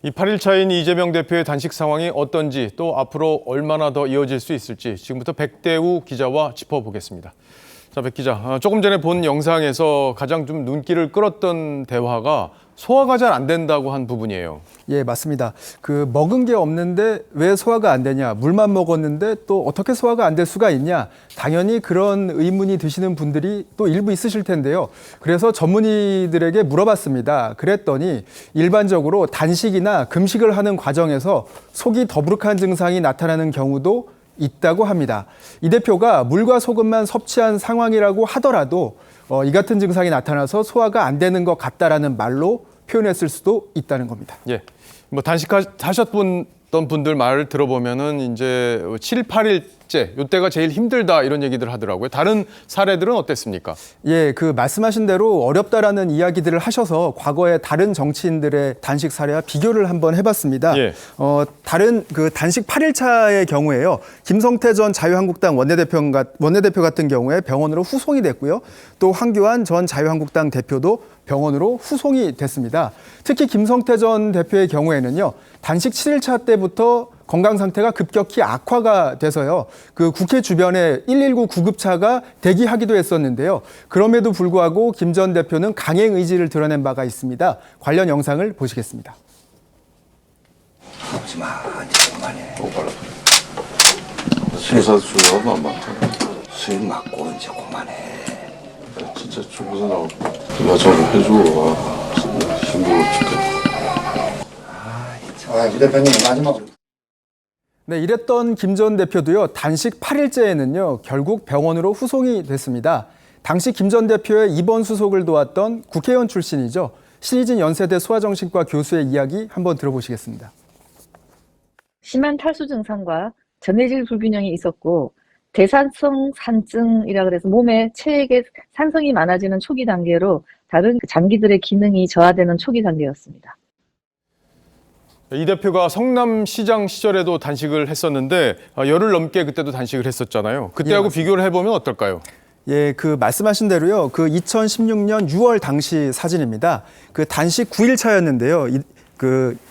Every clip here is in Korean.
이 8일차인 이재명 대표의 단식 상황이 어떤지 또 앞으로 얼마나 더 이어질 수 있을지 지금부터 백대우 기자와 짚어보겠습니다. 자, 백 기자, 조금 전에 본 영상에서 가장 좀 눈길을 끌었던 대화가 소화가 잘 안 된다고 한 부분이에요. 예, 맞습니다. 먹은 게 없는데 왜 소화가 안 되냐? 물만 먹었는데 또 어떻게 소화가 안 될 수가 있냐? 당연히 그런 의문이 드시는 분들이 또 일부 있으실 텐데요. 그래서 전문의들에게 물어봤습니다. 그랬더니 일반적으로 단식이나 금식을 하는 과정에서 속이 더부룩한 증상이 나타나는 경우도 있다고 합니다. 이 대표가 물과 소금만 섭취한 상황이라고 하더라도 이 같은 증상이 나타나서 소화가 안 되는 것 같다라는 말로 표현했을 수도 있다는 겁니다. 예, 단식하셨던 분들 말을 들어보면은 이제 7, 8일째 이때가 제일 힘들다 이런 얘기들 하더라고요. 다른 사례들은 어땠습니까? 예, 말씀하신 대로 어렵다라는 이야기들을 하셔서 과거에 다른 정치인들의 단식 사례와 비교를 한번 해봤습니다. 예. 다른 단식 8일차의 경우에요. 김성태 전 자유한국당 원내대표 같은 경우에 병원으로 후송이 됐고요. 또 황교안 전 자유한국당 대표도 병원으로 후송이 됐습니다. 특히 김성태 전 대표의 경우에는요. 단식 7일차 때부터 건강 상태가 급격히 악화가 돼서요. 국회 주변에 119 구급차가 대기하기도 했었는데요. 그럼에도 불구하고 김 전 대표는 강행 의지를 드러낸 바가 있습니다. 관련 영상을 보시겠습니다. 하지 마, 이제 그만해. 똑바로. 수사 수요가 만만하다. 술 맞고 이제 그만해. 진짜 죽어서 나올 것 같아. 나 좀 해줘. 힘들어 죽겠다. 우 대표님 마지막으로. 네, 이랬던 김 전 대표도요. 단식 8일째에는요. 결국 병원으로 후송이 됐습니다. 당시 김 전 대표의 입원 수속을 도왔던 국회의원 출신이죠. 신의진 연세대 소아정신과 교수의 이야기 한번 들어보시겠습니다. 심한 탈수 증상과 전해질 불균형이 있었고 대사성 산증이라 그래서 몸에 체액에 산성이 많아지는 초기 단계로 다른 장기들의 기능이 저하되는 초기 단계였습니다. 이 대표가 성남시장 시절에도 단식을 했었는데 열흘 넘게 그때도 단식을 했었잖아요. 그때하고 비교를 해보면 어떨까요? 예, 말씀하신 대로요. 2016년 6월 당시 사진입니다. 단식 9일 차였는데요.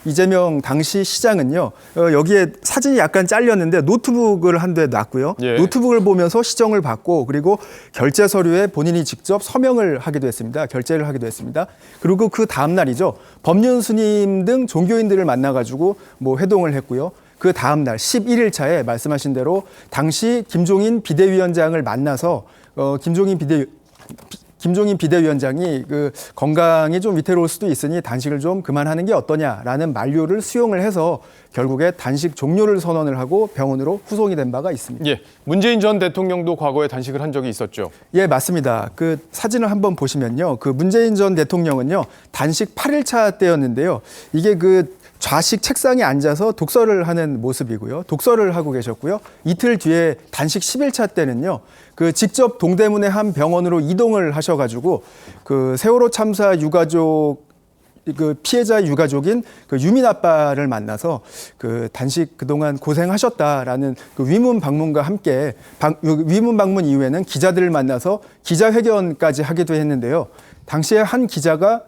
이재명 당시 시장은요. 여기에 사진이 약간 잘렸는데 노트북을 한 대 놨고요. 예. 노트북을 보면서 시정을 받고 그리고 결제 서류에 본인이 직접 서명을 하기도 했습니다. 결제를 하기도 했습니다. 그리고 그 다음 날이죠. 법륜 스님 등 종교인들을 만나가지고 회동을 했고요. 그 다음 날 11일 차에 말씀하신 대로 당시 김종인 비대위원장을 만나서 김종인 비대위원장이 건강이 좀 위태로울 수도 있으니 단식을 좀 그만하는 게 어떠냐라는 만류를 수용을 해서 결국에 단식 종료를 선언을 하고 병원으로 후송이 된 바가 있습니다. 예, 문재인 전 대통령도 과거에 단식을 한 적이 있었죠. 예, 맞습니다. 사진을 한번 보시면요. 문재인 전 대통령은요. 단식 8일차 때였는데요. 이게 좌식 책상에 앉아서 독서를 하는 모습이고요. 독서를 하고 계셨고요. 이틀 뒤에 단식 10일차 때는요. 직접 동대문의 한 병원으로 이동을 하셔가지고 세월호 참사 유가족 피해자 유가족인 유민 아빠를 만나서 단식 그동안 고생하셨다라는 위문 방문과 함께 위문 방문 이후에는 기자들을 만나서 기자회견까지 하기도 했는데요. 당시에 한 기자가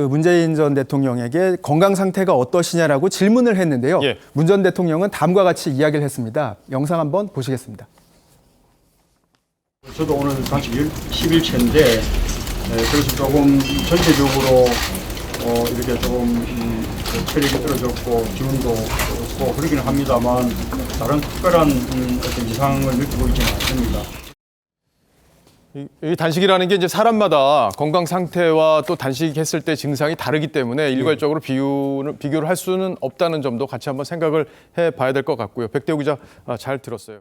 문재인 전 대통령에게 건강 상태가 어떠시냐라고 질문을 했는데요. 예. 문 전 대통령은 다음과 같이 이야기를 했습니다. 영상 한번 보시겠습니다. 저도 오늘 단식 10일째인데 그래서 조금 전체적으로 이렇게 조금 체력이 떨어졌고 기운도 없고 그러기는 합니다만 다른 특별한 어떤 이상을 느끼고 있지는 않습니다. 이 단식이라는 게 이제 사람마다 건강 상태와 또 단식했을 때 증상이 다르기 때문에 일괄적으로 비교를 할 수는 없다는 점도 같이 한번 생각을 해봐야 될 것 같고요. 백대우 기자 잘 들었어요.